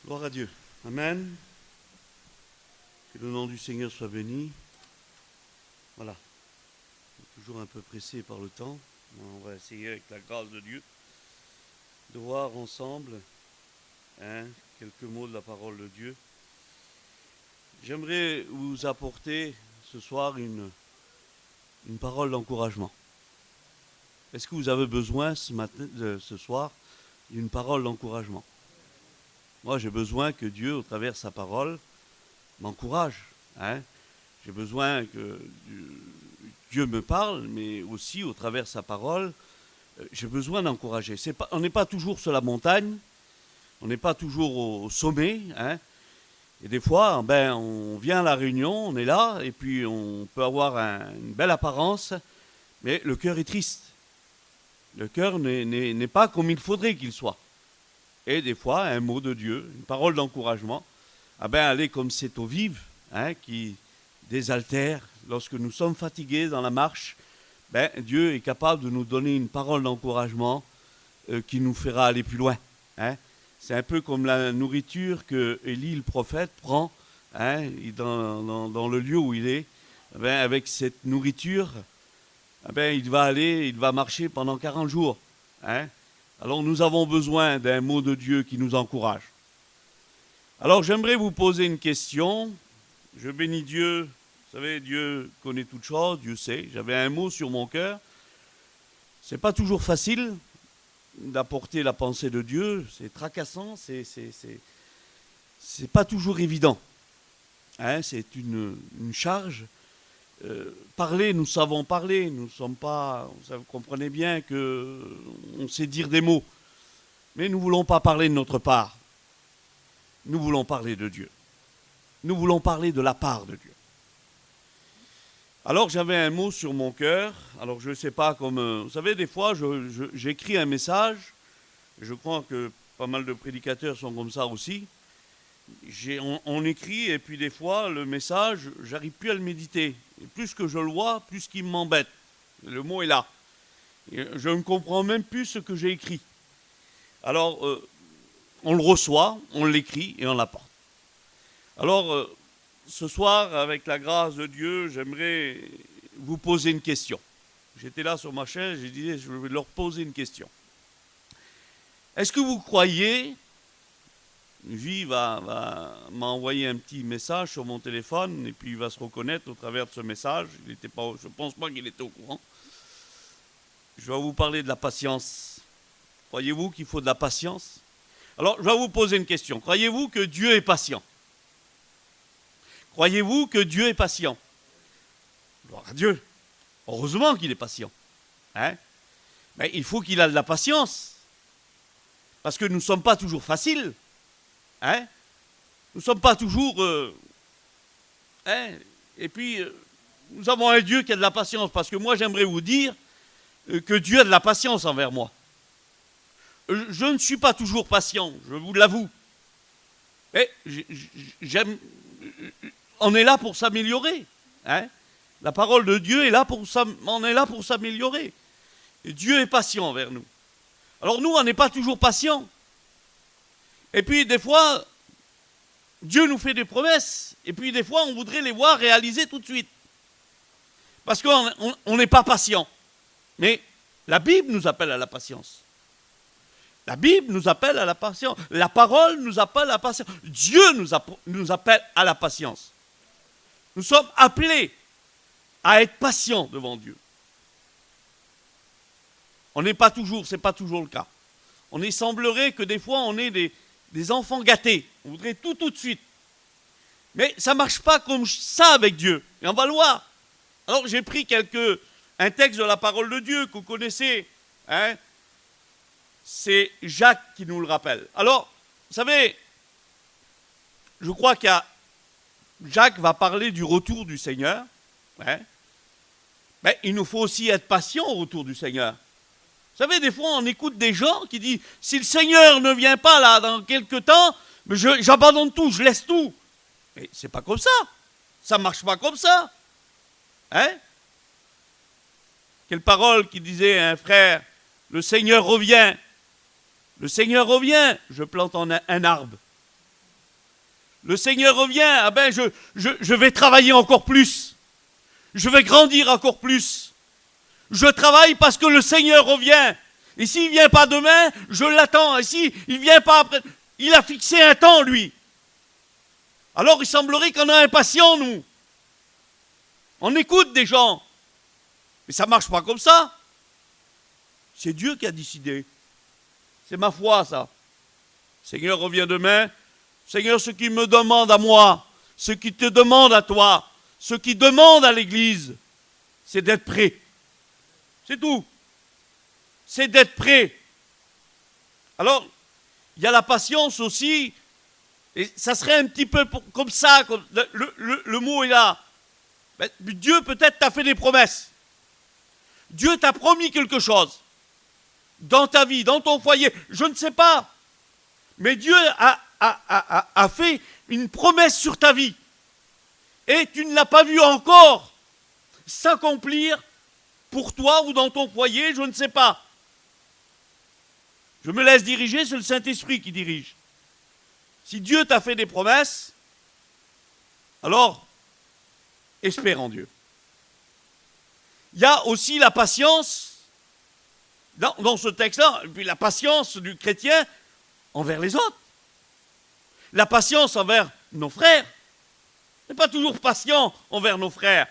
Gloire à Dieu. Amen. Que le nom du Seigneur soit béni. Voilà. On est toujours un peu pressé par le temps. On va essayer avec la grâce de Dieu de voir ensemble quelques mots de la parole de Dieu. J'aimerais vous apporter ce soir une parole d'encouragement. Est-ce que vous avez besoin ce soir d'une parole d'encouragement? Moi, j'ai besoin que Dieu, au travers de sa parole, m'encourage. J'ai besoin que Dieu me parle, mais aussi, au travers de sa parole, j'ai besoin d'encourager. On n'est pas toujours sur la montagne, on n'est pas toujours au sommet. Et des fois, on vient à la réunion, on est là, et puis on peut avoir une belle apparence, mais le cœur est triste. Le cœur n'est pas comme il faudrait qu'il soit. Et des fois, un mot de Dieu, une parole d'encouragement, elle est comme cette eau vive qui désaltère. Lorsque nous sommes fatigués dans la marche, Dieu est capable de nous donner une parole d'encouragement qui nous fera aller plus loin. C'est un peu comme la nourriture que Élie, le prophète, prend dans le lieu où il est. Avec cette nourriture, il va marcher pendant 40 jours. Alors nous avons besoin d'un mot de Dieu qui nous encourage. Alors j'aimerais vous poser une question. Je bénis Dieu. Vous savez, Dieu connaît toutes choses, Dieu sait. J'avais un mot sur mon cœur. C'est pas toujours facile d'apporter la pensée de Dieu. C'est tracassant, c'est pas toujours évident. C'est une charge. Parler, nous savons parler, nous sommes pas, vous comprenez bien qu'on sait dire des mots, mais nous ne voulons pas parler de notre part, nous voulons parler de Dieu, nous voulons parler de la part de Dieu. Alors j'avais un mot sur mon cœur, alors je ne sais pas comme, vous savez des fois j'écris un message, je crois que pas mal de prédicateurs sont comme ça aussi, on écrit et puis des fois le message, j'arrive plus à le méditer. Et plus que je le vois, plus qu'il m'embête. Le mot est là. Et je ne comprends même plus ce que j'ai écrit. Alors, on le reçoit, on l'écrit et on l'apporte. Alors, ce soir, avec la grâce de Dieu, j'aimerais vous poser une question. J'étais là sur ma chaise, j'ai dit, je vais leur poser une question. Est-ce que vous croyez... Vie m'a envoyé un petit message sur mon téléphone et puis il va se reconnaître au travers de ce message. Je ne pense pas qu'il était au courant. Je vais vous parler de la patience. Croyez-vous qu'il faut de la patience? Alors, je vais vous poser une question. Croyez-vous que Dieu est patient? Croyez-vous que Dieu est patient? Gloire à Dieu. Heureusement qu'il est patient. Mais il faut qu'il ait de la patience. Parce que nous ne sommes pas toujours faciles. Nous ne sommes pas toujours... Et puis, nous avons un Dieu qui a de la patience, parce que moi, j'aimerais vous dire que Dieu a de la patience envers moi. Je ne suis pas toujours patient, je vous l'avoue. Mais on est là pour s'améliorer. La parole de Dieu est là on est là pour s'améliorer. Et Dieu est patient envers nous. Alors nous, on n'est pas toujours patients. Et puis, des fois, Dieu nous fait des promesses. Et puis, des fois, on voudrait les voir réaliser tout de suite. Parce qu'on n'est pas patient. Mais la Bible nous appelle à la patience. La Bible nous appelle à la patience. La parole nous appelle à la patience. Dieu nous appelle à la patience. Nous sommes appelés à être patients devant Dieu. On n'est pas toujours, c'est pas toujours le cas. Il semblerait que des fois, on est des enfants gâtés. On voudrait tout de suite. Mais ça ne marche pas comme ça avec Dieu. Et on va le voir. Alors j'ai pris un texte de la parole de Dieu que vous connaissez. C'est Jacques qui nous le rappelle. Alors, vous savez, je crois Jacques va parler du retour du Seigneur. Mais il nous faut aussi être patient au retour du Seigneur. Vous savez, des fois, on écoute des gens qui disent « Si le Seigneur ne vient pas là dans quelques temps, j'abandonne tout, je laisse tout. » Mais c'est pas comme ça. Ça ne marche pas comme ça. Quelle parole qui disait à un frère « Le Seigneur revient. Le Seigneur revient. Je plante un arbre. Le Seigneur revient, ah ben je vais travailler encore plus. Je vais grandir encore plus. Je travaille parce que le Seigneur revient. Et s'il ne vient pas demain, je l'attends. Et s'il ne vient pas après, il a fixé un temps, lui. Alors il semblerait qu'on est impatients, nous. On écoute des gens. Mais ça ne marche pas comme ça. C'est Dieu qui a décidé. C'est ma foi, ça. Seigneur revient demain. Seigneur, ce qui me demande à moi, ce qui te demande à toi, ce qui demande à l'Église, c'est d'être prêt. C'est tout. C'est d'être prêt. Alors, il y a la patience aussi, et ça serait un petit peu comme ça, comme le mot est là. Mais Dieu peut-être t'a fait des promesses. Dieu t'a promis quelque chose dans ta vie, dans ton foyer, je ne sais pas. Mais Dieu a fait une promesse sur ta vie. Et tu ne l'as pas vu encore s'accomplir pour toi ou dans ton foyer, je ne sais pas. Je me laisse diriger, c'est le Saint-Esprit qui dirige. Si Dieu t'a fait des promesses, alors espère en Dieu. Il y a aussi la patience, dans ce texte-là, et puis la patience du chrétien envers les autres. La patience envers nos frères. On n'est pas toujours patient envers nos frères.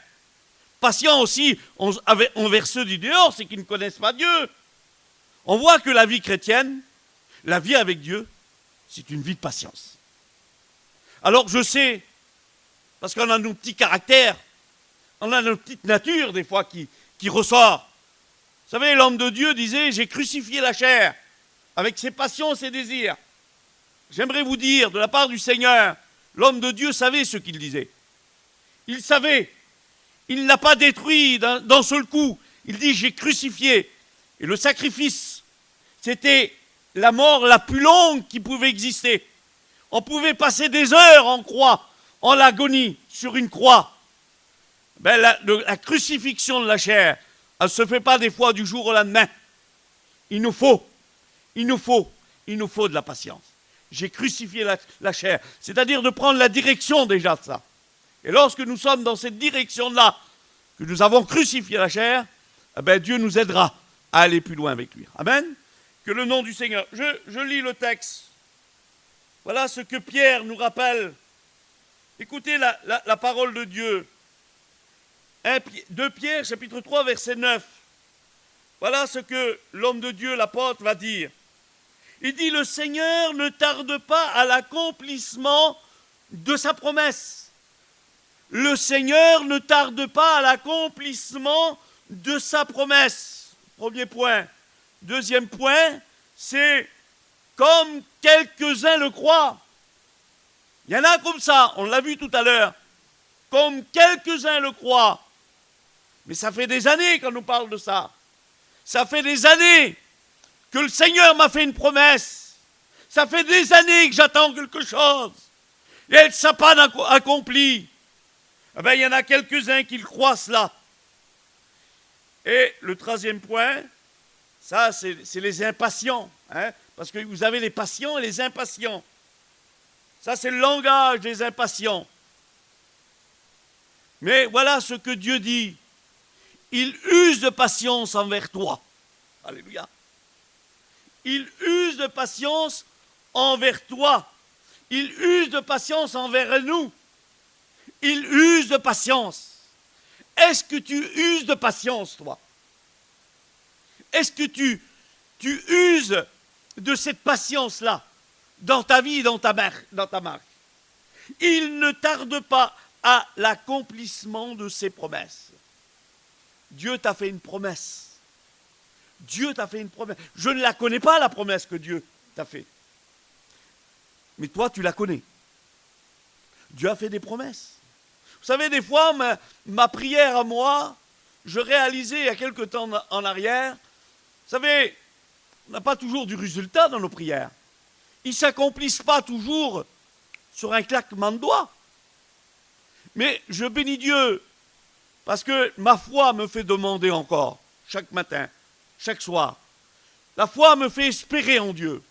Patient aussi envers ceux du dehors, c'est qui ne connaissent pas Dieu. On voit que la vie chrétienne, la vie avec Dieu, c'est une vie de patience. Alors je sais, parce qu'on a nos petits caractères, on a notre petite nature des fois qui ressort. Vous savez, l'homme de Dieu disait, j'ai crucifié la chair avec ses passions, ses désirs. J'aimerais vous dire, de la part du Seigneur, l'homme de Dieu savait ce qu'il disait. Il savait. Il ne l'a pas détruit d'un seul coup. Il dit, j'ai crucifié. Et le sacrifice, c'était la mort la plus longue qui pouvait exister. On pouvait passer des heures en croix, en agonie, sur une croix. Ben, la crucifixion de la chair, elle ne se fait pas des fois du jour au lendemain. Il nous faut de la patience. J'ai crucifié la chair, c'est-à-dire de prendre la direction déjà de ça. Et lorsque nous sommes dans cette direction-là, que nous avons crucifié la chair, eh bien Dieu nous aidera à aller plus loin avec lui. Amen. Que le nom du Seigneur. Je lis le texte. Voilà ce que Pierre nous rappelle. Écoutez la parole de Dieu. 2 Pierre, chapitre 3, verset 9. Voilà ce que l'homme de Dieu, l'apôtre, va dire. Il dit, le Seigneur ne tarde pas à l'accomplissement de sa promesse. Le Seigneur ne tarde pas à l'accomplissement de sa promesse. Premier point. Deuxième point, c'est comme quelques-uns le croient. Il y en a comme ça, on l'a vu tout à l'heure. Comme quelques-uns le croient. Mais ça fait des années qu'on nous parle de ça. Ça fait des années que le Seigneur m'a fait une promesse. Ça fait des années que j'attends quelque chose. Et elle ne s'est pas accomplie. Eh bien, il y en a quelques-uns qui le croient cela. Et le troisième point, ça c'est les impatients. Hein, parce que vous avez les patients et les impatients. Ça c'est le langage des impatients. Mais voilà ce que Dieu dit. Il use de patience envers toi. Alléluia. Il use de patience envers toi. Il use de patience envers nous. Il use de patience. Est-ce que tu uses de patience, toi? Est-ce que tu uses de cette patience-là dans ta vie et dans ta marche? Il ne tarde pas à l'accomplissement de ses promesses. Dieu t'a fait une promesse. Dieu t'a fait une promesse. Je ne la connais pas, la promesse que Dieu t'a fait. Mais toi, tu la connais. Dieu a fait des promesses. Vous savez, des fois, ma prière à moi, je réalisais il y a quelque temps en arrière, vous savez, on n'a pas toujours du résultat dans nos prières. Ils ne s'accomplissent pas toujours sur un claquement de doigts. Mais je bénis Dieu, parce que ma foi me fait demander encore, chaque matin, chaque soir. La foi me fait espérer en Dieu.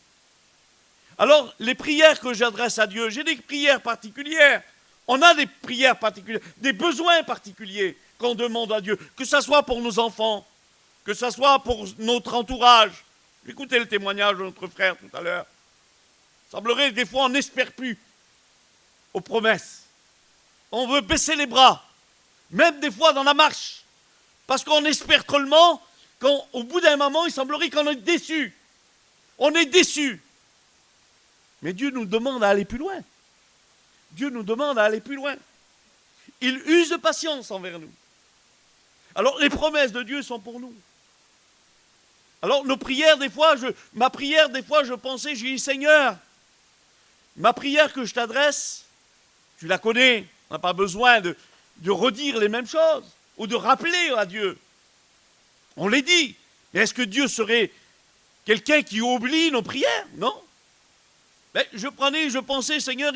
Alors, les prières que j'adresse à Dieu, j'ai des prières particulières. On a des prières particulières, des besoins particuliers qu'on demande à Dieu, que ce soit pour nos enfants, que ce soit pour notre entourage. Écoutez le témoignage de notre frère tout à l'heure. Il semblerait que des fois on n'espère plus aux promesses. On veut baisser les bras, même des fois dans la marche, parce qu'on espère tellement qu'au bout d'un moment, il semblerait qu'on est déçu. On est déçu. Mais Dieu nous demande à aller plus loin. Dieu nous demande à aller plus loin. Il use de patience envers nous. Alors les promesses de Dieu sont pour nous. Alors nos prières, des fois, ma prière, des fois, je pensais, j'ai dit, Seigneur, ma prière que je t'adresse, tu la connais. On n'a pas besoin de redire les mêmes choses ou de rappeler à Dieu. On les dit. Mais est-ce que Dieu serait quelqu'un qui oublie nos prières? Non. Mais je pensais, Seigneur,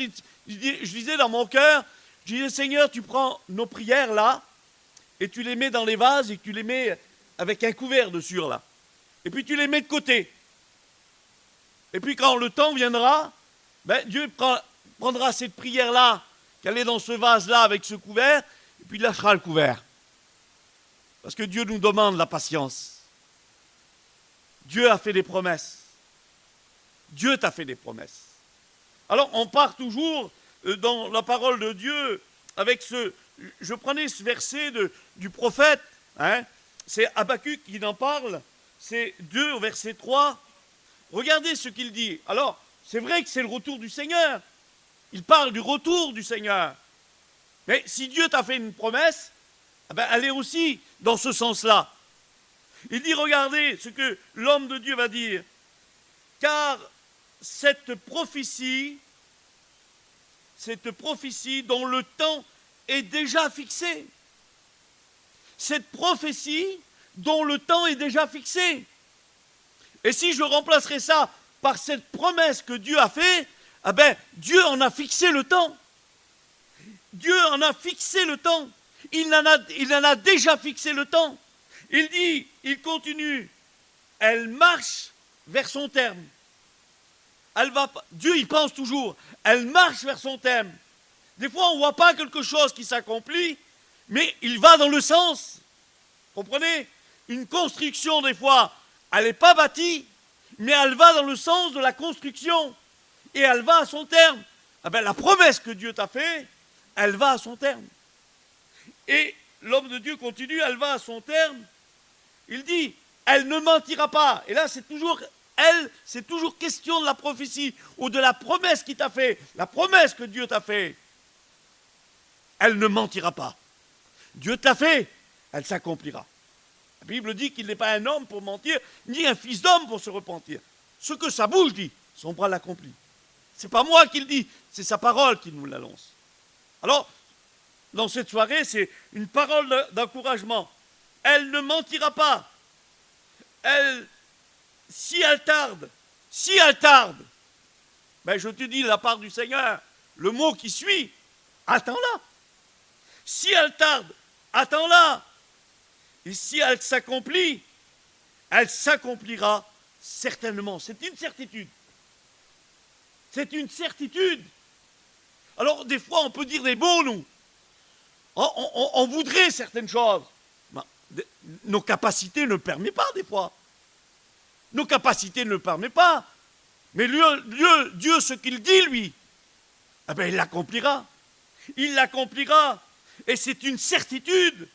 je disais dans mon cœur, je disais, Seigneur, tu prends nos prières là, et tu les mets dans les vases, et tu les mets avec un couvert dessus là. Et puis tu les mets de côté. Et puis quand le temps viendra, Dieu prendra cette prière-là, qu'elle est dans ce vase-là avec ce couvert, et puis il lâchera le couvert. Parce que Dieu nous demande la patience. Dieu a fait des promesses. Dieu t'a fait des promesses. Alors on part toujours dans la parole de Dieu avec je prenais ce verset du prophète, hein, c'est Habacuc qui en parle, c'est 2 au verset 3. Regardez ce qu'il dit. Alors, c'est vrai que c'est le retour du Seigneur. Il parle du retour du Seigneur. Mais si Dieu t'a fait une promesse, elle est aussi dans ce sens-là. Il dit, regardez ce que l'homme de Dieu va dire. Car cette prophétie dont le temps est déjà fixé. Cette prophétie dont le temps est déjà fixé. Et si je remplacerais ça par cette promesse que Dieu a fait, Dieu en a fixé le temps. Dieu en a fixé le temps. Il en a déjà fixé le temps. Il continue, elle marche vers son terme. Dieu y pense toujours, elle marche vers son terme. Des fois, on ne voit pas quelque chose qui s'accomplit, mais il va dans le sens. Comprenez? Une construction, des fois, elle n'est pas bâtie, mais elle va dans le sens de la construction. Et elle va à son terme. La promesse que Dieu t'a faite, elle va à son terme. Et l'homme de Dieu continue, elle va à son terme. Il dit, elle ne mentira pas. Et là, c'est toujours question de la prophétie ou de la promesse qu'il t'a fait, la promesse que Dieu t'a fait. Elle ne mentira pas. Dieu t'a fait, elle s'accomplira. La Bible dit qu'il n'est pas un homme pour mentir, ni un fils d'homme pour se repentir. Ce que sa bouche dit, son bras l'accomplit. Ce n'est pas moi qui le dis, c'est sa parole qui nous l'annonce. Alors, dans cette soirée, c'est une parole d'encouragement. Elle ne mentira pas. Si elle tarde, je te dis de la part du Seigneur, le mot qui suit, attends-la. Si elle tarde, attends-la. Et si elle s'accomplit, elle s'accomplira certainement. C'est une certitude. C'est une certitude. Alors, des fois, on peut dire des mots, nous. On voudrait certaines choses. Nos capacités ne le permettent pas, des fois. Nos capacités ne le permettent pas. Mais Dieu, ce qu'il dit, lui, il l'accomplira. Il l'accomplira. Et c'est une certitude.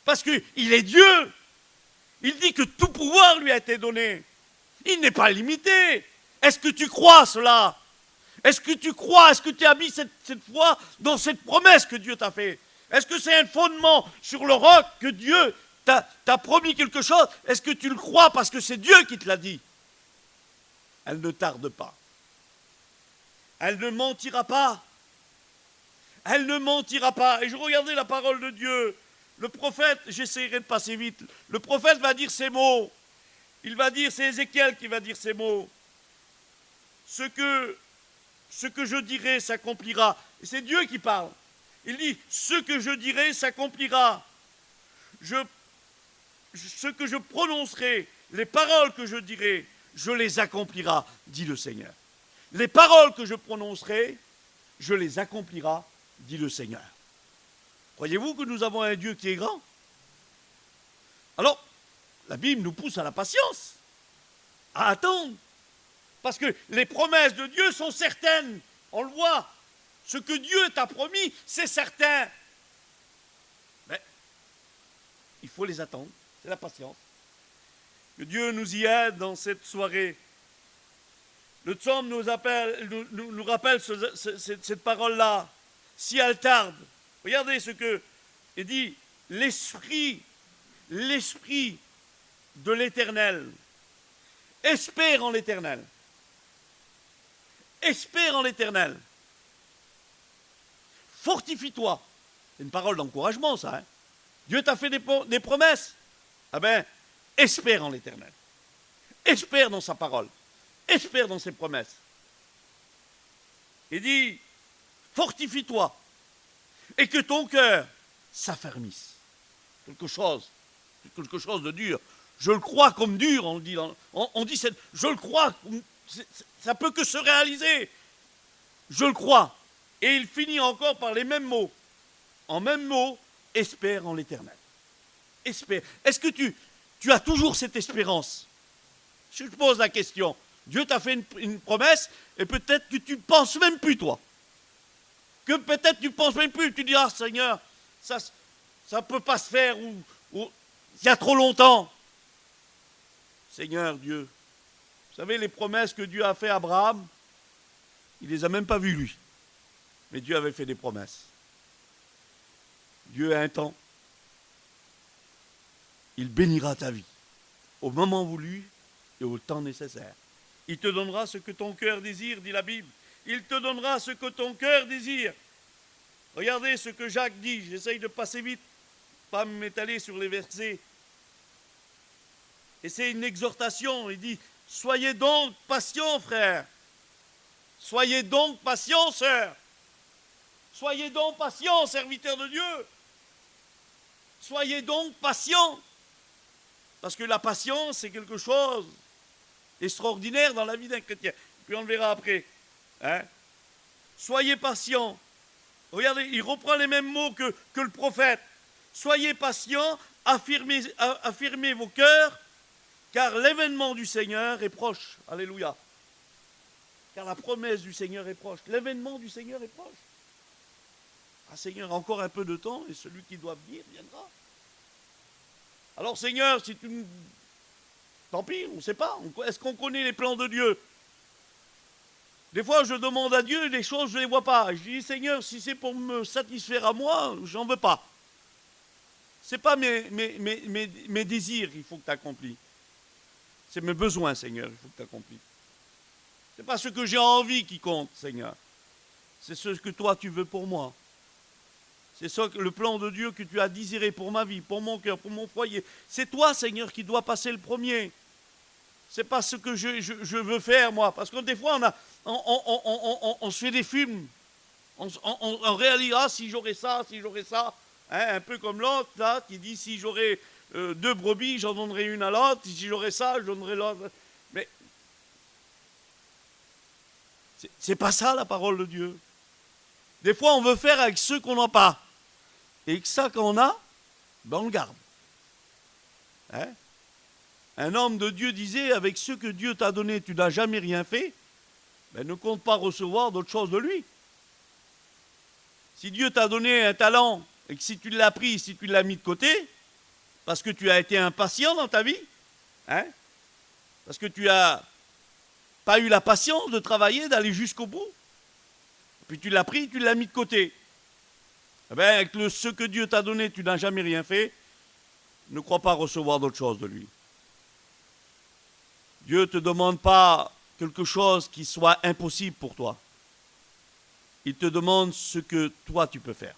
Parce qu'il est Dieu. Il dit que tout pouvoir lui a été donné. Il n'est pas limité. Est-ce que tu crois cela? Est-ce que tu crois? Est-ce que tu as mis cette foi dans cette promesse que Dieu t'a fait? Est-ce que c'est un fondement sur le roc que Dieu t'a promis quelque chose? Est-ce que tu le crois parce que c'est Dieu qui te l'a dit? Elle ne tarde pas. Elle ne mentira pas. Elle ne mentira pas. Et je regardais la parole de Dieu. Le prophète, j'essaierai de passer vite. Le prophète va dire ces mots. Il va dire, c'est Ézéchiel qui va dire ces mots. Ce que je dirai s'accomplira. Et c'est Dieu qui parle. Il dit, ce que je dirai s'accomplira. Ce que je prononcerai, les paroles que je dirai, je les accomplirai, dit le Seigneur. les paroles que je prononcerai, je les accomplirai, dit le Seigneur. Croyez-vous que nous avons un Dieu qui est grand? Alors, la Bible nous pousse à la patience, à attendre. Parce que les promesses de Dieu sont certaines. On le voit. Ce que Dieu t'a promis, c'est certain. Mais il faut les attendre. C'est la patience. Que Dieu nous y aide dans cette soirée. Le psaume nous rappelle cette parole-là. Si elle tarde, regardez ce que il dit. L'esprit de l'Éternel. Espère en l'Éternel. Espère en l'Éternel. Fortifie-toi. C'est une parole d'encouragement, ça. Hein? Dieu t'a fait des promesses. Ah ben, espère en l'Éternel. Espère dans sa parole. Espère dans ses promesses. Il dit, fortifie-toi. Et que ton cœur s'affermisse. Quelque chose de dur. Je le crois comme dur, on dit. Je le crois, ça peut que se réaliser. Je le crois. Et il finit encore par les mêmes mots. En même mots, espère en l'Éternel. Espère. Est-ce que tu as toujours cette espérance? Je te pose la question. Dieu t'a fait une promesse et peut-être que tu ne penses même plus, toi. Que peut-être tu ne penses même plus. Tu dis, ah Seigneur, ça ne peut pas se faire ou il y a trop longtemps. Seigneur Dieu, vous savez les promesses que Dieu a fait à Abraham, il ne les a même pas vues lui. Mais Dieu avait fait des promesses. Dieu a un temps. Il bénira ta vie au moment voulu et au temps nécessaire. Il te donnera ce que ton cœur désire, dit la Bible. Il te donnera ce que ton cœur désire. Regardez ce que Jacques dit. J'essaye de passer vite, pas m'étaler sur les versets. Et c'est une exhortation. Il dit, soyez donc patients, frères. Soyez donc patients, sœurs. Soyez donc patients, serviteurs de Dieu. Soyez donc patients. Parce que la patience, c'est quelque chose d'extraordinaire dans la vie d'un chrétien. Puis on le verra après. Hein? Soyez patients. Regardez, il reprend les mêmes mots que le prophète. Soyez patients, affirmez vos cœurs, car l'événement du Seigneur est proche. Alléluia. Car la promesse du Seigneur est proche. L'événement du Seigneur est proche. Ah Seigneur, encore un peu de temps et celui qui doit venir viendra. Alors Seigneur, si tu... Tant pis, on ne sait pas. Est-ce qu'on connaît les plans de Dieu? Des fois, je demande à Dieu des choses, je ne les vois pas. Je dis, Seigneur, si c'est pour me satisfaire à moi, j'en veux pas. Ce n'est pas mes désirs qu'il faut que tu accomplis. C'est mes besoins, Seigneur, il faut que tu accomplis. Ce n'est pas ce que j'ai envie qui compte, Seigneur. C'est ce que toi, tu veux pour moi. C'est ça, le plan de Dieu que tu as désiré pour ma vie, pour mon cœur, pour mon foyer. C'est toi, Seigneur, qui dois passer le premier. C'est pas ce que je veux faire, moi. Parce que des fois, on se fait des films. On réalisera si j'aurais ça. Hein, un peu comme l'autre, là, qui dit si j'aurais 2 brebis, j'en donnerai une à l'autre. Si j'aurais ça, je donnerai l'autre. Mais c'est pas ça, la parole de Dieu. Des fois, on veut faire avec ceux qu'on n'a pas. Et que ça qu'on a, ben on le garde. Hein? Un homme de Dieu disait, avec ce que Dieu t'a donné, tu n'as jamais rien fait, ben ne compte pas recevoir d'autre chose de lui. Si Dieu t'a donné un talent, et que si tu l'as pris, si tu l'as mis de côté, parce que tu as été impatient dans ta vie, hein? Parce que tu n'as pas eu la patience de travailler, d'aller jusqu'au bout, puis tu l'as pris, tu l'as mis de côté. Eh bien, avec ce que Dieu t'a donné, tu n'as jamais rien fait, ne crois pas recevoir d'autre chose de lui. Dieu ne te demande pas quelque chose qui soit impossible pour toi. Il te demande ce que toi tu peux faire.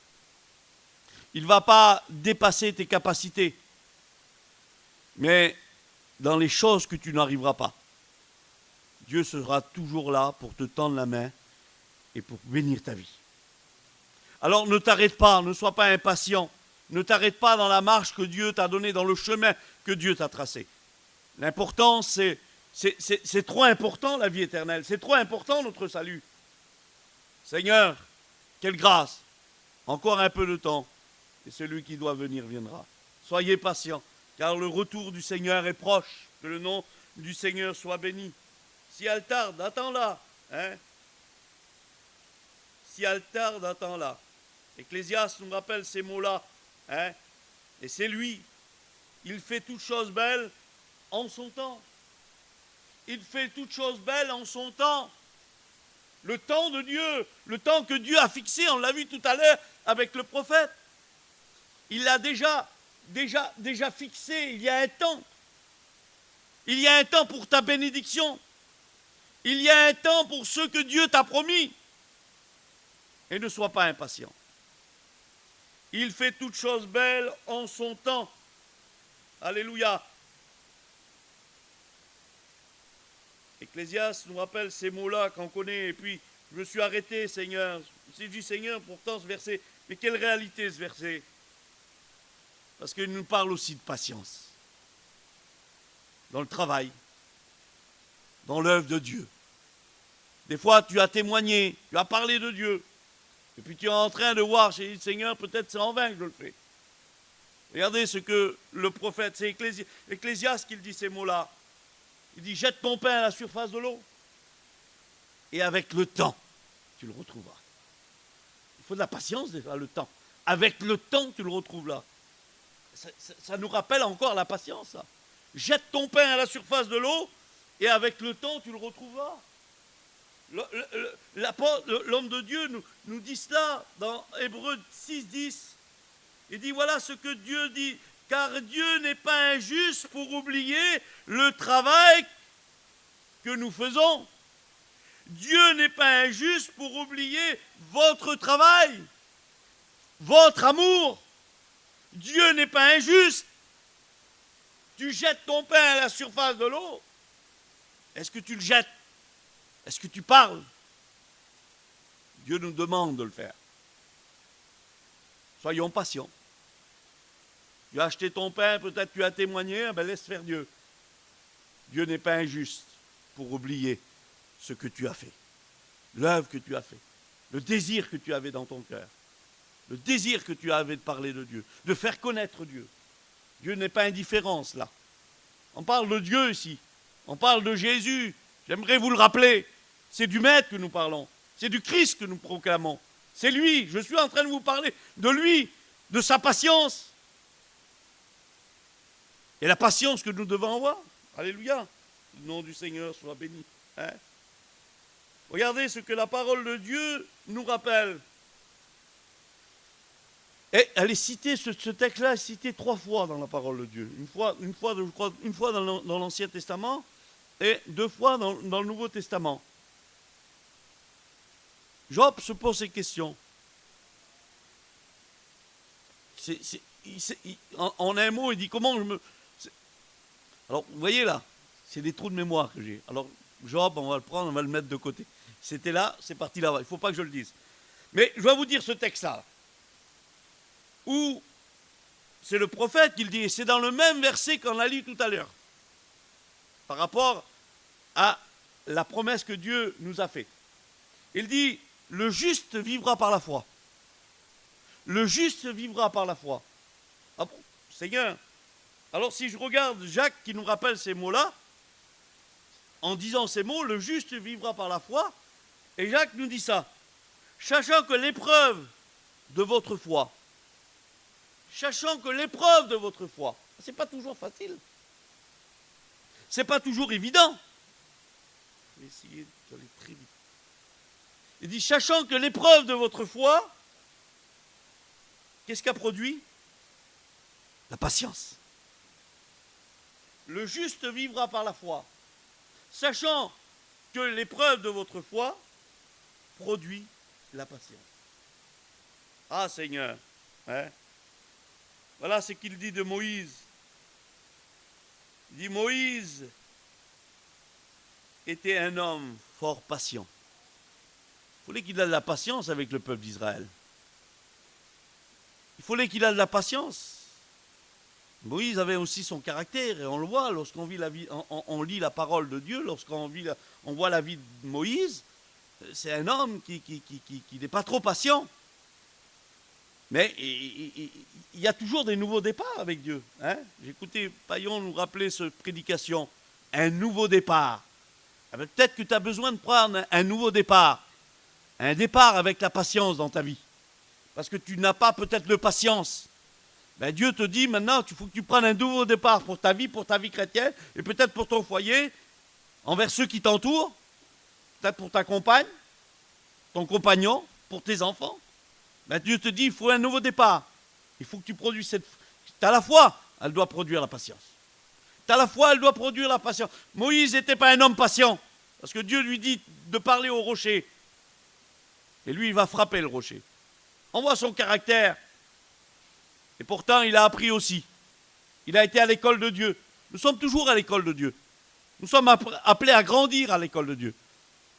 Il ne va pas dépasser tes capacités, mais dans les choses que tu n'arriveras pas. Dieu sera toujours là pour te tendre la main et pour bénir ta vie. Alors ne t'arrête pas, ne sois pas impatient. Ne t'arrête pas dans la marche que Dieu t'a donnée, dans le chemin que Dieu t'a tracé. L'important, c'est C'est trop important la vie éternelle, c'est trop important notre salut. Seigneur, quelle grâce, encore un peu de temps, et celui qui doit venir viendra. Soyez patients, car le retour du Seigneur est proche, que le nom du Seigneur soit béni. Si elle tarde, attends-la. Hein? Si elle tarde, attends-la. Ecclésiaste nous rappelle ces mots-là. Hein? Et c'est lui. Il fait toutes choses belles en son temps. Il fait toutes choses belles en son temps. Le temps de Dieu, le temps que Dieu a fixé, on l'a vu tout à l'heure avec le prophète. Il l'a déjà fixé, il y a un temps. Il y a un temps pour ta bénédiction. Il y a un temps pour ce que Dieu t'a promis. Et ne sois pas impatient. Il fait toutes choses belles en son temps. Alléluia. Ecclésiaste nous rappelle ces mots-là qu'on connaît. Et puis, je me suis arrêté, Seigneur. J'ai dit, Seigneur, pourtant ce verset. Mais quelle réalité ce verset? Parce qu'il nous parle aussi de patience. Dans le travail. Dans l'œuvre de Dieu. Des fois, tu as témoigné, tu as parlé de Dieu. Et puis tu es en train de voir, j'ai dit, Seigneur, peut-être c'est en vain que je le fais. Regardez ce que le prophète, c'est Ecclésiaste qui dit ces mots-là. Il dit, jette ton pain à la surface de l'eau. Et avec le temps, tu le retrouveras. Il faut de la patience déjà, le temps. Avec le temps, tu le retrouves là. Ça nous rappelle encore la patience, ça. Jette ton pain à la surface de l'eau, et avec le temps, tu le retrouveras. L'homme de Dieu nous dit cela dans Hébreux 6, 10. Il dit, voilà ce que Dieu dit. Car Dieu n'est pas injuste pour oublier le travail que nous faisons. Dieu n'est pas injuste pour oublier votre travail, votre amour. Dieu n'est pas injuste. Tu jettes ton pain à la surface de l'eau. Est-ce que tu le jettes? Est-ce que tu parles? Dieu nous demande de le faire. Soyons patients. Tu as acheté ton pain, peut-être tu as témoigné, ben laisse faire Dieu. Dieu n'est pas injuste pour oublier ce que tu as fait, l'œuvre que tu as fait, le désir que tu avais dans ton cœur, le désir que tu avais de parler de Dieu, de faire connaître Dieu. Dieu n'est pas indifférent, là. On parle de Dieu ici, on parle de Jésus. J'aimerais vous le rappeler, c'est du Maître que nous parlons, c'est du Christ que nous proclamons. C'est lui, je suis en train de vous parler de lui, de sa patience. Et la patience que nous devons avoir. Alléluia. Le nom du Seigneur soit béni. Hein? Regardez ce que la parole de Dieu nous rappelle. Et elle est citée, ce texte-là est cité 3 fois dans la parole de Une fois dans l'Ancien Testament et 2 fois dans le Nouveau Testament. Job se pose ces questions. En un mot, il dit comment je me... Alors, vous voyez là, c'est des trous de mémoire que j'ai. Alors, Job, on va le prendre, on va le mettre de côté. C'était là, c'est parti là-bas. Il ne faut pas que je le dise. Mais je vais vous dire ce texte-là, où c'est le prophète qui le dit, et c'est dans le même verset qu'on a lu tout à l'heure, par rapport à la promesse que Dieu nous a faite. Il dit, le juste vivra par la foi. Le juste vivra par la foi. Ah bon, Seigneur. Alors si je regarde Jacques qui nous rappelle ces mots-là, en disant ces mots, le juste vivra par la foi, et Jacques nous dit ça, sachant que l'épreuve de votre foi, c'est pas toujours facile, c'est pas toujours évident. Je vais essayer d'aller très vite. Il dit, sachant que l'épreuve de votre foi, qu'est-ce qu'a produit? La patience. Le juste vivra par la foi, sachant que l'épreuve de votre foi produit la patience. Ah Seigneur, hein? Voilà ce qu'il dit de Moïse. Il dit, Moïse était un homme fort patient. Il fallait qu'il ait de la patience avec le peuple d'Israël. Il fallait qu'il ait de la patience. Moïse avait aussi son caractère, et on le voit lorsqu'on on lit la parole de Dieu, on voit la vie de Moïse. C'est un homme qui n'est pas trop patient. Mais il y a toujours des nouveaux départs avec Dieu. Hein. J'ai écouté Paillon nous rappeler cette prédication. Un nouveau départ. Eh bien, peut-être que tu as besoin de prendre un nouveau départ. Un départ avec la patience dans ta vie. Parce que tu n'as pas peut-être de patience. Ben, Dieu te dit maintenant, il faut que tu prennes un nouveau départ pour ta vie chrétienne, et peut-être pour ton foyer, envers ceux qui t'entourent, peut-être pour ta compagne, ton compagnon, pour tes enfants. Ben, Dieu te dit, il faut un nouveau départ. Il faut que tu produises cette... Tu as la foi, elle doit produire la patience. Tu as la foi, elle doit produire la patience. Moïse n'était pas un homme patient, parce que Dieu lui dit de parler au rocher. Et lui, il va frapper le rocher. On voit son caractère. Et pourtant, il a appris aussi. Il a été à l'école de Dieu. Nous sommes toujours à l'école de Dieu. Nous sommes appelés à grandir à l'école de Dieu.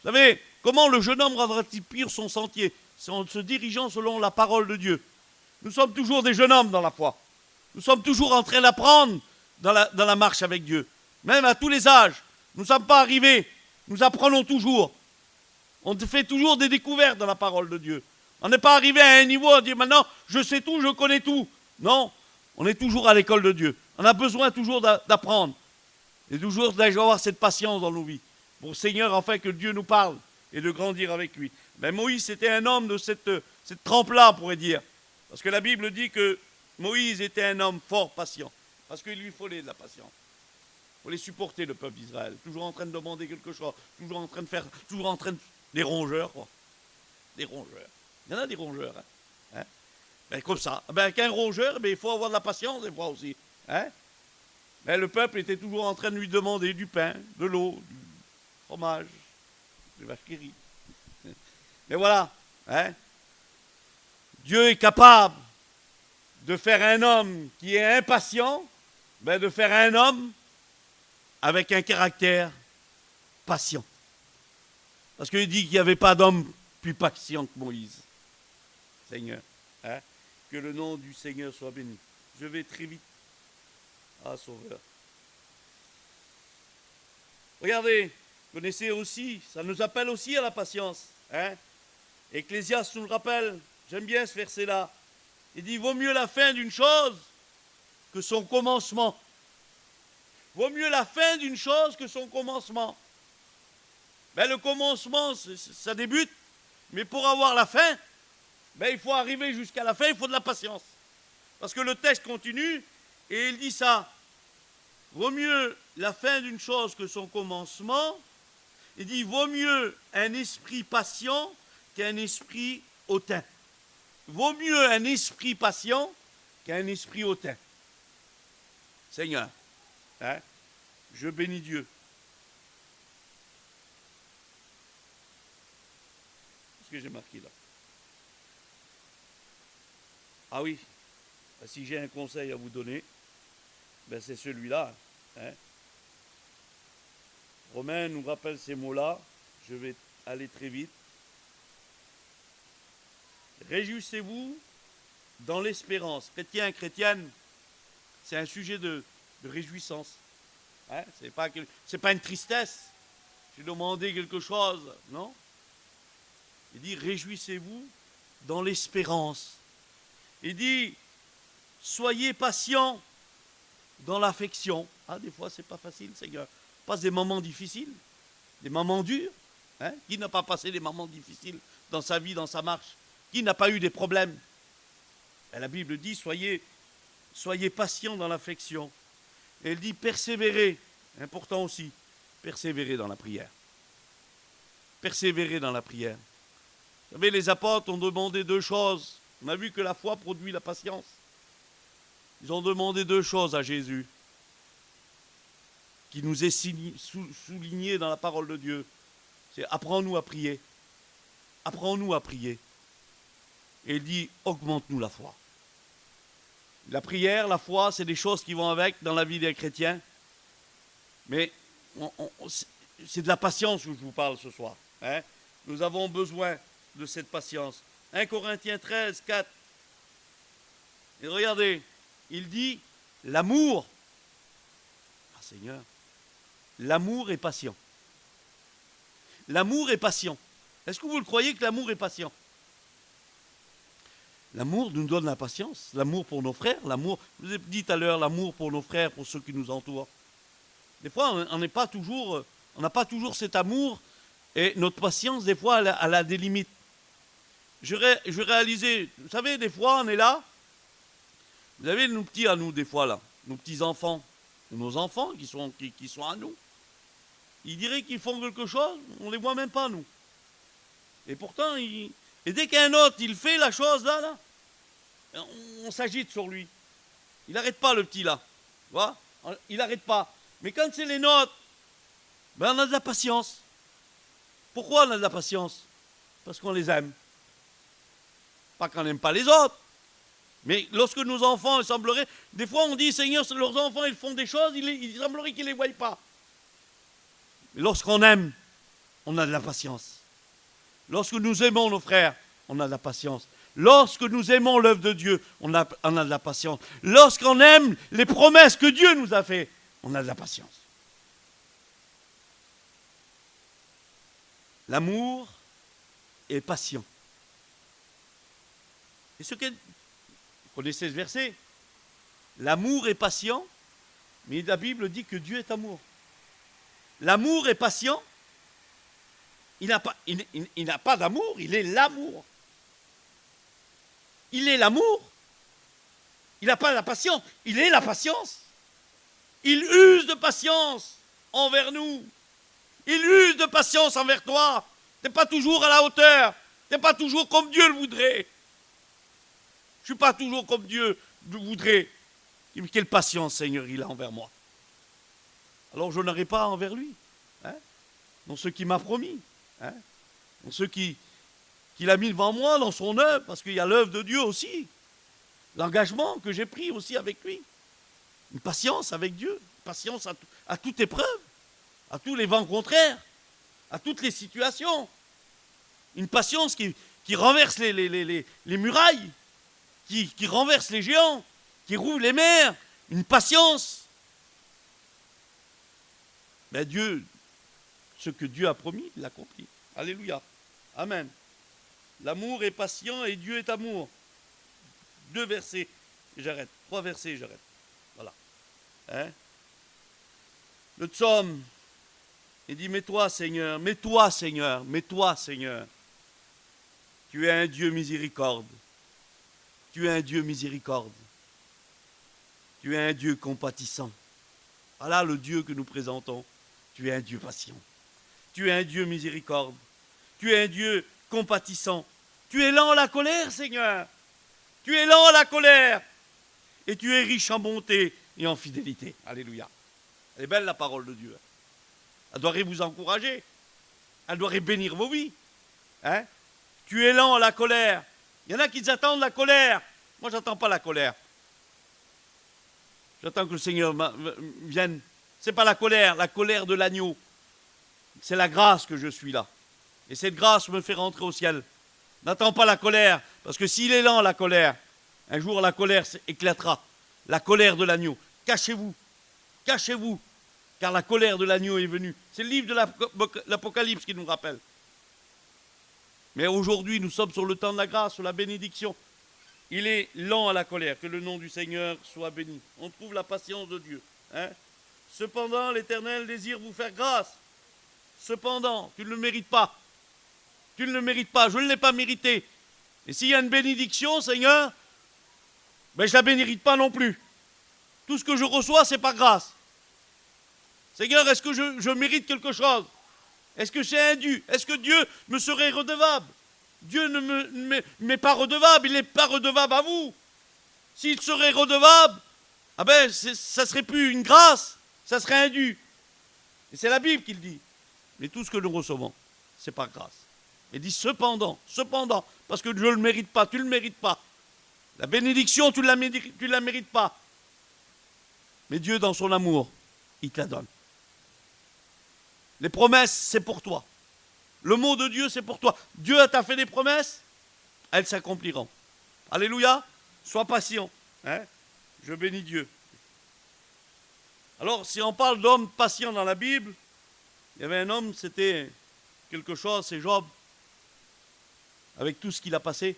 Vous savez, comment le jeune homme rendra-t-il pur son sentier? C'est en se dirigeant selon la parole de Dieu. Nous sommes toujours des jeunes hommes dans la foi. Nous sommes toujours en train d'apprendre dans la marche avec Dieu. Même à tous les âges. Nous ne sommes pas arrivés. Nous apprenons toujours. On fait toujours des découvertes dans la parole de Dieu. On n'est pas arrivé à un niveau à dire maintenant, je sais tout, je connais tout. Non, on est toujours à l'école de Dieu. On a besoin toujours d'apprendre. Et toujours d'avoir cette patience dans nos vies. Pour le Seigneur, afin que Dieu nous parle et de grandir avec lui. Ben, Moïse était un homme de cette trempe-là, on pourrait dire. Parce que la Bible dit que Moïse était un homme fort patient. Parce qu'il lui fallait de la patience. Il fallait supporter le peuple d'Israël. Toujours en train de demander quelque chose. Toujours en train de faire... Toujours en train de... Des rongeurs, quoi. Des rongeurs. Il y en a des rongeurs. Hein? Ben, comme ça. Ben, avec un rongeur, ben, il faut avoir de la patience des fois aussi. Hein? Ben, le peuple était toujours en train de lui demander du pain, de l'eau, du fromage, des vaches qui rient. Mais voilà. Hein? Dieu est capable de faire un homme qui est impatient, ben, de faire un homme avec un caractère patient. Parce qu'il dit qu'il n'y avait pas d'homme plus patient que Moïse. Seigneur, hein? Que le nom du Seigneur soit béni. Je vais très vite. Ah, Sauveur. Regardez, connaissez aussi, ça nous appelle aussi à la patience. Hein? Ecclésiaste nous le rappelle, j'aime bien ce verset-là. Il dit, vaut mieux la fin d'une chose que son commencement. Vaut mieux la fin d'une chose que son commencement. Ben, le commencement, ça débute, mais pour avoir la fin, ben, il faut arriver jusqu'à la fin, il faut de la patience. Parce que le texte continue, et il dit ça. Vaut mieux la fin d'une chose que son commencement. Il dit, vaut mieux un esprit patient qu'un esprit hautain. Vaut mieux un esprit patient qu'un esprit hautain. Seigneur, hein, je bénis Dieu. Qu'est-ce que j'ai marqué là? Ah oui, si j'ai un conseil à vous donner, ben c'est celui-là. Hein. Romain nous rappelle ces mots-là. Je vais aller très vite. Réjouissez-vous dans l'espérance. Chrétien, chrétienne, c'est un sujet de réjouissance. Hein? C'est pas une tristesse. J'ai demandé quelque chose, non? Il dit, réjouissez-vous dans l'espérance. Il dit, soyez patients dans l'affection. Ah, des fois, c'est pas facile, Seigneur. On passe des moments difficiles, des moments durs. Hein? Qui n'a pas passé des moments difficiles dans sa vie, dans sa marche? Qui n'a pas eu des problèmes? Et la Bible dit, soyez patients dans l'affection. Et elle dit, persévérez. Important aussi, persévérez dans la prière. Persévérez dans la prière. Vous savez, les apôtres ont demandé deux choses. On a vu que la foi produit la patience. Ils ont demandé deux choses à Jésus, qui nous est souligné dans la parole de Dieu. C'est apprends-nous à prier. Apprends-nous à prier. Et il dit, augmente-nous la foi. La prière, la foi, c'est des choses qui vont avec dans la vie des chrétiens. Mais c'est de la patience que je vous parle ce soir. Hein? Nous avons besoin de cette patience. 1 Corinthiens 13, 4. Et regardez, il dit, L'amour, ah Seigneur, l'amour est patient. L'amour est patient. Est-ce que vous le croyez que l'amour est patient? L'amour nous donne la patience, l'amour pour nos frères, l'amour, je vous ai dit tout à l'heure, l'amour pour nos frères, pour ceux qui nous entourent. Des fois, on n'a pas toujours cet amour et notre patience, des fois, elle a des limites. Je réalisais, vous savez, des fois, on est là, vous avez nos petits à nous, des fois, là, nos petits-enfants, nos enfants qui sont à nous. Ils diraient qu'ils font quelque chose, on ne les voit même pas, nous. Et pourtant, et dès qu'un autre, il fait la chose, là, on s'agite sur lui. Il n'arrête pas, le petit, là. Tu vois? Il n'arrête pas. Mais quand c'est les nôtres, ben on a de la patience. Pourquoi on a de la patience? Parce qu'on les aime. Pas qu'on n'aime pas les autres. Mais lorsque nos enfants, il semblerait, des fois on dit, Seigneur, leurs enfants, ils font des choses, il semblerait qu'ils ne les voient pas. Mais lorsqu'on aime, on a de la patience. Lorsque nous aimons nos frères, on a de la patience. Lorsque nous aimons l'œuvre de Dieu, on a de la patience. Lorsqu'on aime les promesses que Dieu nous a faites, on a de la patience. L'amour est patient. Et vous connaissez ce verset? L'amour est patient, mais la Bible dit que Dieu est amour. L'amour est patient. Il n'a pas d'amour, il est l'amour. Il est l'amour. Il n'a pas la patience, il est la patience. Il use de patience envers nous. Il use de patience envers toi. Tu n'es pas toujours à la hauteur. Tu n'es pas toujours comme Dieu le voudrait. Je ne suis pas toujours comme Dieu le voudrait. Quelle patience, Seigneur, il a envers moi. Alors je n'aurai pas envers lui. Hein, dans ce qu'il m'a promis. Hein, dans ce qu'il a mis devant moi, dans son œuvre, parce qu'il y a l'œuvre de Dieu aussi. L'engagement que j'ai pris aussi avec lui. Une patience avec Dieu. Une patience à toute épreuve. À tous les vents contraires. À toutes les situations. Une patience qui renverse les murailles. Qui renverse les géants. Qui rouvre les mers. Une patience. Ben Dieu, ce que Dieu a promis, il l'accomplit. Alléluia. Amen. L'amour est patient et Dieu est amour. 2 versets et j'arrête. 3 versets et j'arrête. Voilà. Hein? Le psaume, il dit, mais toi Seigneur, tu es un Dieu miséricorde. Tu es un Dieu miséricorde. Tu es un Dieu compatissant. Voilà le Dieu que nous présentons. Tu es un Dieu patient. Tu es un Dieu miséricorde. Tu es un Dieu compatissant. Tu es lent à la colère, Seigneur. Tu es lent à la colère. Et tu es riche en bonté et en fidélité. Alléluia. Elle est belle la parole de Dieu. Elle doit vous encourager. Elle doit bénir vos vies. Hein? Tu es lent à la colère. Il y en a qui attendent la colère. Moi, je n'attends pas la colère. J'attends que le Seigneur vienne. Ce n'est pas la colère de l'agneau. C'est la grâce que je suis là. Et cette grâce me fait rentrer au ciel. N'attends pas la colère, parce que s'il est lent, la colère, un jour la colère éclatera. La colère de l'agneau. Cachez-vous, cachez-vous, car la colère de l'agneau est venue. C'est le livre de l'Apocalypse qui nous rappelle. Mais aujourd'hui, nous sommes sur le temps de la grâce, sur la bénédiction. Il est lent à la colère, que le nom du Seigneur soit béni. On trouve la patience de Dieu. Hein? Cependant, l'Éternel désire vous faire grâce. Cependant, tu ne le mérites pas. Tu ne le mérites pas, je ne l'ai pas mérité. Et s'il y a une bénédiction, Seigneur, ben je ne la bénérite pas non plus. Tout ce que je reçois, c'est par grâce. Seigneur, est-ce que je mérite quelque chose? Est-ce que c'est indu? Est-ce que Dieu me serait redevable? Dieu ne m'est pas redevable, il n'est pas redevable à vous. S'il serait redevable, ah ben, ça ne serait plus une grâce, ça serait indu. Et c'est la Bible qui le dit. Mais tout ce que nous recevons, c'est par grâce. Il dit cependant, parce que je ne le mérite pas, tu ne le mérites pas. La bénédiction, tu ne la mérites pas. Mais Dieu, dans son amour, il te la donne. Les promesses, c'est pour toi. Le mot de Dieu, c'est pour toi. Dieu t'a fait des promesses, elles s'accompliront. Alléluia. Sois patient. Hein? Je bénis Dieu. Alors, si on parle d'homme patient dans la Bible, il y avait un homme, c'était quelque chose, c'est Job, avec tout ce qu'il a passé,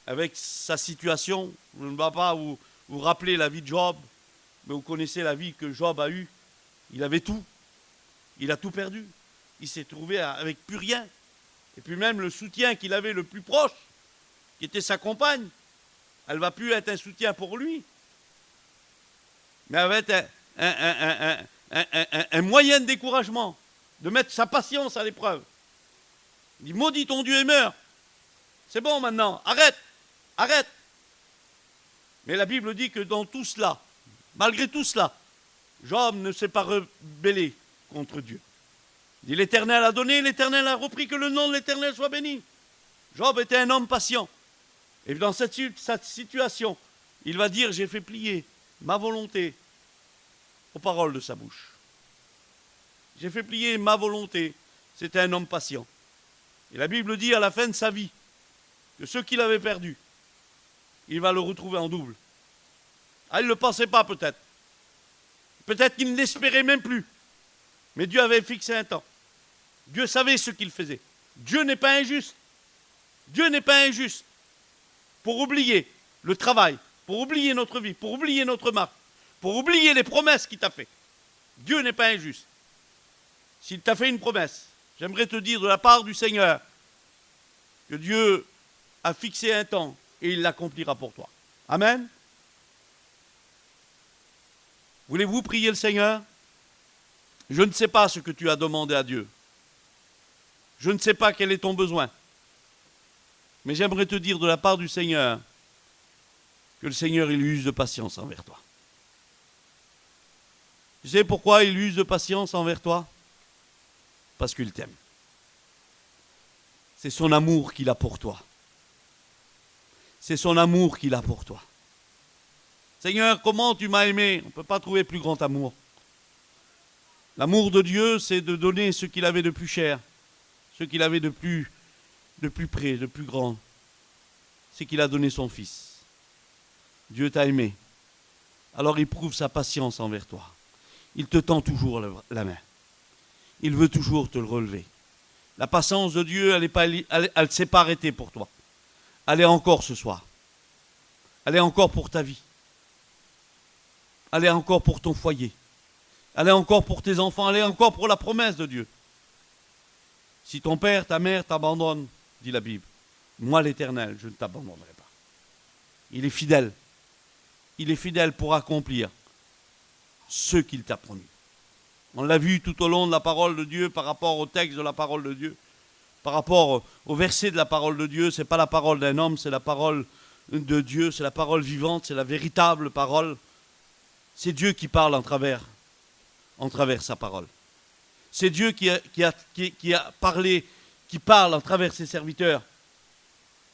avec sa situation. Je ne vais pas vous rappeler la vie de Job, mais vous connaissez la vie que Job a eue. Il avait tout. Il a tout perdu. Il s'est trouvé avec plus rien. Et puis même le soutien qu'il avait le plus proche, qui était sa compagne, elle ne va plus être un soutien pour lui. Mais elle va être un moyen de découragement, de mettre sa patience à l'épreuve. Il dit, maudit ton Dieu et meurs. C'est bon maintenant, arrête, arrête. Mais la Bible dit que dans tout cela, malgré tout cela, Job ne s'est pas rebellé contre Dieu. Il dit, l'Éternel a donné, l'Éternel a repris, que le nom de l'Éternel soit béni. Job était un homme patient. Et dans cette situation, il va dire, j'ai fait plier ma volonté aux paroles de sa bouche. J'ai fait plier ma volonté. C'était un homme patient. Et la Bible dit à la fin de sa vie que ce qu'il avait perdu, il va le retrouver en double. Ah, il ne le pensait pas peut-être. Peut-être qu'il ne l'espérait même plus. Mais Dieu avait fixé un temps. Dieu savait ce qu'il faisait. Dieu n'est pas injuste. Dieu n'est pas injuste. Pour oublier le travail, pour oublier notre vie, pour oublier notre marque, pour oublier les promesses qu'il t'a fait. Dieu n'est pas injuste. S'il t'a fait une promesse, j'aimerais te dire de la part du Seigneur que Dieu a fixé un temps et il l'accomplira pour toi. Amen. Voulez-vous prier le Seigneur? Je ne sais pas ce que tu as demandé à Dieu. Je ne sais pas quel est ton besoin. Mais j'aimerais te dire de la part du Seigneur que le Seigneur, il use de patience envers toi. Tu sais pourquoi il use de patience envers toi? Parce qu'il t'aime. C'est son amour qu'il a pour toi. C'est son amour qu'il a pour toi. Seigneur, comment tu m'as aimé? On ne peut pas trouver plus grand amour. L'amour de Dieu, c'est de donner ce qu'il avait de plus cher, ce qu'il avait de plus près, de plus grand. C'est qu'il a donné son Fils. Dieu t'a aimé. Alors il prouve sa patience envers toi. Il te tend toujours la main. Il veut toujours te le relever. La patience de Dieu, elle ne s'est pas arrêtée pour toi. Elle est encore ce soir. Elle est encore pour ta vie. Elle est encore pour ton foyer. Elle est encore pour tes enfants. Elle est encore pour la promesse de Dieu. Si ton père, ta mère t'abandonnent, dit la Bible, moi l'Éternel, je ne t'abandonnerai pas. Il est fidèle. Il est fidèle pour accomplir ce qu'il t'a promis. On l'a vu tout au long de la parole de Dieu par rapport au texte de la parole de Dieu, par rapport au verset de la parole de Dieu. Ce n'est pas la parole d'un homme, c'est la parole de Dieu, c'est la parole vivante, c'est la véritable parole. C'est Dieu qui parle en travers sa parole. C'est Dieu qui a parlé, qui parle en travers ses serviteurs.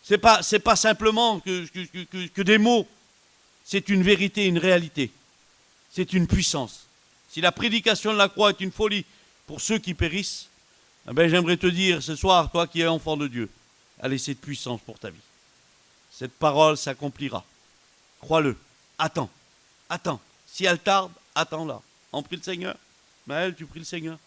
C'est pas simplement que des mots, c'est une vérité, une réalité. C'est une puissance. Si la prédication de la croix est une folie pour ceux qui périssent, eh bien, j'aimerais te dire ce soir, toi qui es enfant de Dieu, elle est cette puissance pour ta vie. Cette parole s'accomplira. Crois-le. Attends. Si elle tarde, attends-la. On prie le Seigneur. Maël, tu pries le Seigneur.